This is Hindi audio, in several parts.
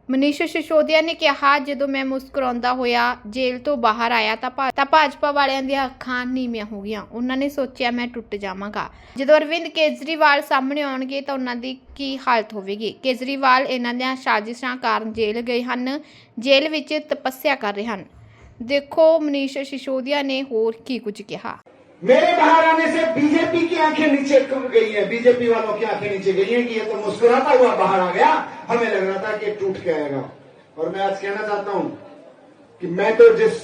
ਮਨੀਸ਼ ਸਿਸੋਦੀਆ ਨੇ ਕਿਹਾ, ਜਦੋਂ ਮੈਂ ਮੁਸਕਰਾਉਂਦਾ ਹੋਇਆ ਜੇਲ੍ਹ ਤੋਂ ਬਾਹਰ ਆਇਆ ਤਾਂ ਭਾਜਪਾ ਵਾਲਿਆਂ ਦੀਆਂ ਅੱਖਾਂ ਨੀਵੀਆਂ ਹੋ ਗਈਆਂ। ਉਹਨਾਂ ਨੇ ਸੋਚਿਆ ਮੈਂ ਟੁੱਟ ਜਾਵਾਂਗਾ। ਜਦੋਂ ਅਰਵਿੰਦ ਕੇਜਰੀਵਾਲ ਸਾਹਮਣੇ ਆਉਣਗੇ ਤਾਂ ਉਹਨਾਂ ਦੀ ਕੀ ਹਾਲਤ ਹੋਵੇਗੀ। ਕੇਜਰੀਵਾਲ ਇਹਨਾਂ ਦੀਆਂ ਸਾਜ਼ਿਸ਼ਾਂ ਕਾਰਨ ਜੇਲ੍ਹ ਗਏ ਹਨ, ਜੇਲ੍ਹ ਵਿੱਚ ਤਪੱਸਿਆ ਕਰ ਰਹੇ ਹਨ। देखो मनीष सिसोदिया ने और की कुछ कहा। मेरे बाहर आने से बीजेपी की आंखें नीचे गई हैं, बीजेपी वालों की आंखें नीचे गई हैं कि ये तो मुस्कुराता हुआ बाहर आ गया, हमें लग रहा था कि टूट के आएगा। और मैं आज कहना चाहता हूं कि मैं तो जिस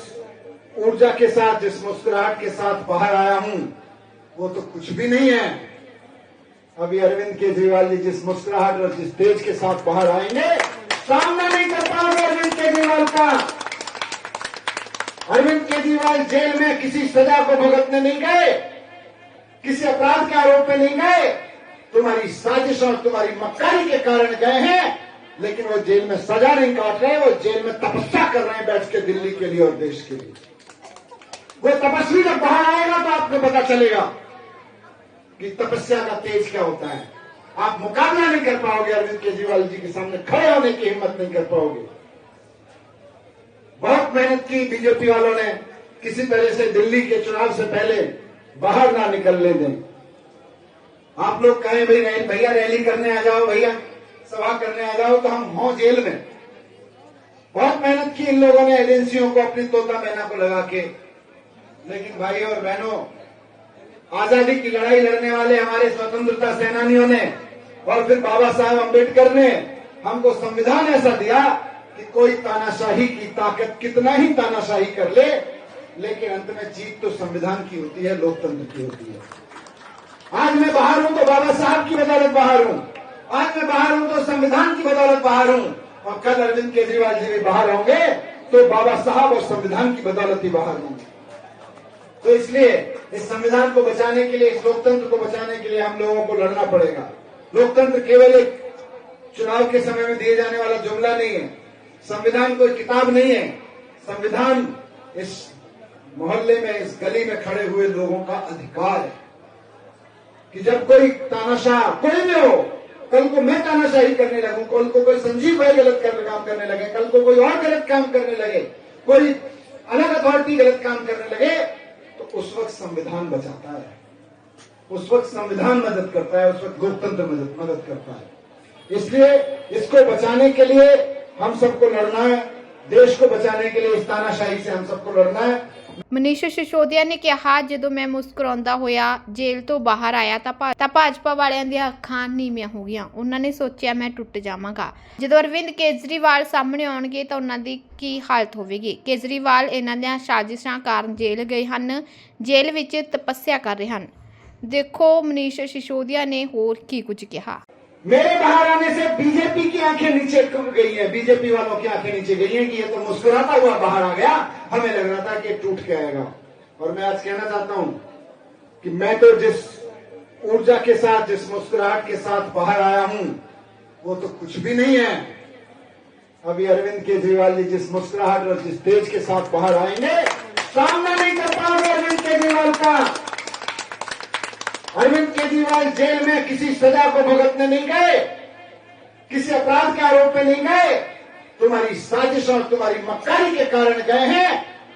ऊर्जा के साथ, जिस मुस्कुराहट के साथ बाहर आया हूं, वो तो कुछ भी नहीं है। अभी अरविंद केजरीवाल जी जिस मुस्कुराहट और जिस तेज के साथ बाहर आएंगे, सामना नहीं कर पाओगे अरविंद केजरीवाल का। अरविंद केजरीवाल जेल में किसी सजा को भुगतने नहीं गए, किसी अपराध के आरोप में नहीं गए, तुम्हारी साजिश और तुम्हारी मक्कारी के कारण गए हैं। लेकिन वो जेल में सजा नहीं काट रहे, वो जेल में तपस्या कर रहे हैं बैठ के दिल्ली के लिए और देश के लिए। वो तपस्वी जब बाहर आएगा तो आपको पता चलेगा कि तपस्या का तेज क्या होता है। आप मुकाबला नहीं कर पाओगे, अरविंद केजरीवाल जी के सामने खड़े होने की हिम्मत नहीं कर पाओगे। बहुत मेहनत की बीजेपी वालों ने, किसी तरह से दिल्ली के चुनाव से पहले बाहर ना निकलने दें। आप लोग कहें भाई भैया रैली करने आ जाओ, भैया सभा करने आ जाओ, तो हम हों जेल में। बहुत मेहनत की इन लोगों ने, एजेंसियों को, अपनी तोता मैना को लगा के। लेकिन भाई और बहनों, आजादी की लड़ाई लड़ने वाले हमारे स्वतंत्रता सेनानियों ने और फिर बाबा साहब अम्बेडकर ने हमको संविधान ऐसा दिया कि कोई तानाशाही की ताकत कितना ही तानाशाही कर ले, लेकिन अंत में जीत तो संविधान की होती है, लोकतंत्र की होती है। आज मैं बाहर हूं तो बाबा साहब की बदौलत बाहर हूं, आज मैं बाहर हूं तो संविधान की बदौलत बाहर हूं, और कल अरविंद केजरीवाल जी भी बाहर होंगे तो बाबा साहब और संविधान की बदौलत ही बाहर होंगे। तो इसलिए इस संविधान को बचाने के लिए, इस लोकतंत्र को बचाने के लिए हम लोगों को लड़ना पड़ेगा। लोकतंत्र केवल एक चुनाव के समय में दिए जाने वाला जुमला नहीं है, संविधान कोई किताब नहीं है। संविधान इस मोहल्ले में, इस गली में खड़े हुए लोगों का अधिकार है कि जब कोई तानाशाह, कोई भी हो, कल को मैं तानाशाही करने लगूं, कल को कोई संजीव भाई गलत काम करने लगे, कल को कोई और गलत काम करने लगे, कोई अलग अथॉरिटी गलत काम करने लगे, तो उस वक्त संविधान बचाता है, उस वक्त संविधान मदद करता है, उस वक्त लोकतंत्र मदद करता है। इसलिए इसको बचाने के लिए हम सबको लड़ना है, देश को बचाने के लिए इस तानाशाही से हम सबको लड़ना है। ਮਨੀਸ਼ ਸਿਸੋਦੀਆ ਨੇ ਕਿਹਾ, ਜਦੋਂ ਮੈਂ ਮੁਸਕਰਾਉਂਦਾ ਹੋਇਆ ਜੇਲ੍ਹ ਤੋਂ ਬਾਹਰ ਆਇਆ ਤਾਂ ਭਾਜਪਾ ਵਾਲਿਆਂ ਦੀਆਂ ਅੱਖਾਂ ਨੀਵੀਆਂ ਹੋ ਗਈਆਂ। ਉਹਨਾਂ ਨੇ ਸੋਚਿਆ ਮੈਂ ਟੁੱਟ ਜਾਵਾਂਗਾ। ਜਦੋਂ ਅਰਵਿੰਦ ਕੇਜਰੀਵਾਲ ਸਾਹਮਣੇ ਆਉਣਗੇ ਤਾਂ ਉਹਨਾਂ ਦੀ ਕੀ ਹਾਲਤ ਹੋਵੇਗੀ। ਕੇਜਰੀਵਾਲ ਇਹਨਾਂ ਦੀਆਂ ਸਾਜ਼ਿਸ਼ਾਂ ਕਾਰਨ ਜੇਲ੍ਹ ਗਏ ਹਨ, ਜੇਲ੍ਹ ਵਿੱਚ ਤਪੱਸਿਆ ਕਰ ਰਹੇ ਹਨ। ਦੇਖੋ ਮਨੀਸ਼ ਸਿਸੋਦੀਆ ਨੇ ਹੋਰ ਕੀ ਕੁਝ ਕਿਹਾ। मेरे बाहर आने से बीजेपी की आंखें नीचे गई हैं, बीजेपी वालों की आंखें नीचे गई हैं कि ये तो मुस्कुराता हुआ बाहर आ गया, हमें लग रहा था कि टूट के आएगा। और मैं आज कहना चाहता हूं कि मैं तो जिस ऊर्जा के साथ, जिस मुस्कुराहट के साथ बाहर आया हूं, वो तो कुछ भी नहीं है। अभी अरविंद केजरीवाल जी जिस मुस्कुराहट और जिस तेज के साथ बाहर आएंगे, सामना नहीं कर पाओगे अरविंद केजरीवाल का। अरविंद केजरीवाल जेल में किसी सजा को भुगतने नहीं गए, किसी अपराध के आरोप में नहीं गए, तुम्हारी साजिश और तुम्हारी मक्कारी के कारण गए हैं।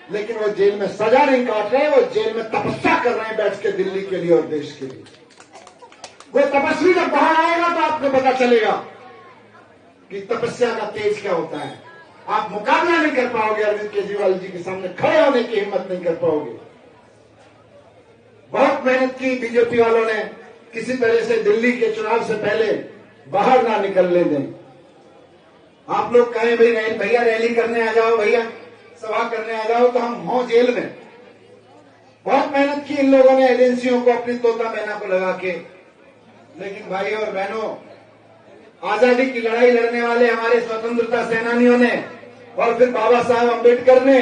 लेकिन वो जेल में सजा नहीं काट रहे, वो जेल में तपस्या कर रहे हैं बैठ के दिल्ली के लिए और देश के लिए। वो तपस्वी जब बाहर आएगा तो आपको पता चलेगा कि तपस्या का तेज क्या होता है। आप मुकाबला नहीं कर पाओगे, अरविंद केजरीवाल जी के सामने खड़े होने की हिम्मत नहीं कर पाओगे। बहुत मेहनत की बीजेपी वालों ने, किसी तरह से दिल्ली के चुनाव से पहले बाहर ना निकलने दें। आप लोग कहें भाई भैया रैली करने आ जाओ, भैया सभा करने आ जाओ, तो हम हों जेल में। बहुत मेहनत की इन लोगों ने, एजेंसियों को, अपनी तोता मैना को लगा के। लेकिन भाई और बहनों, आजादी की लड़ाई लड़ने वाले हमारे स्वतंत्रता सेनानियों ने और फिर बाबा साहब अम्बेडकर ने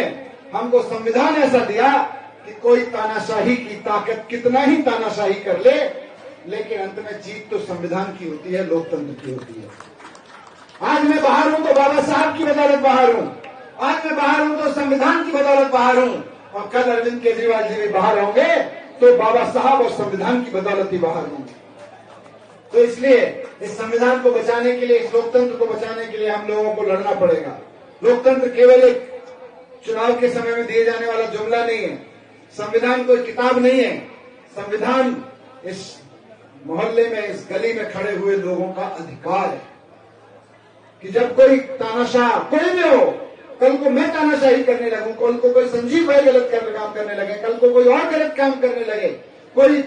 हमको संविधान ऐसा दिया कि कोई तानाशाही की ताकत कितना ही तानाशाही कर ले, लेकिन अंत में जीत तो संविधान की होती है, लोकतंत्र की होती है। आज मैं बाहर हूं तो बाबा साहब की बदौलत बाहर हूं, आज मैं बाहर हूं तो संविधान की बदौलत बाहर हूं, और कल अरविंद केजरीवाल जी भी बाहर होंगे तो बाबा साहब और संविधान की बदौलत ही बाहर होंगे। तो इसलिए इस संविधान को बचाने के लिए, इस लोकतंत्र को बचाने के लिए हम लोगों को लड़ना पड़ेगा। लोकतंत्र केवल एक चुनाव के समय में दिए जाने वाला जुमला नहीं है। संविधान कोई किताब नहीं है। संविधान इस मोहल्ले में, इस गली में खड़े हुए लोगों का अधिकार है कि जब कोई तानाशाह, कोई भी हो, कल को मैं तानाशाही करने लगूं, कल को कोई संजीव भाई गलत काम करने लगे, कल को कोई और गलत काम करने लगे, कोई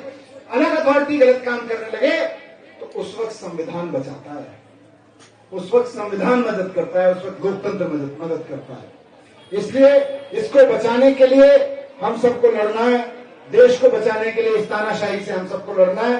अलग अथॉरिटी गलत काम करने लगे, तो उस वक्त संविधान बचाता है, उस वक्त संविधान मदद करता है, उस वक्त लोकतंत्र मदद करता है। इसलिए इसको बचाने के लिए हम सबको लड़ना है। देश को बचाने के लिए इस तानाशाही से हम सबको लड़ना है।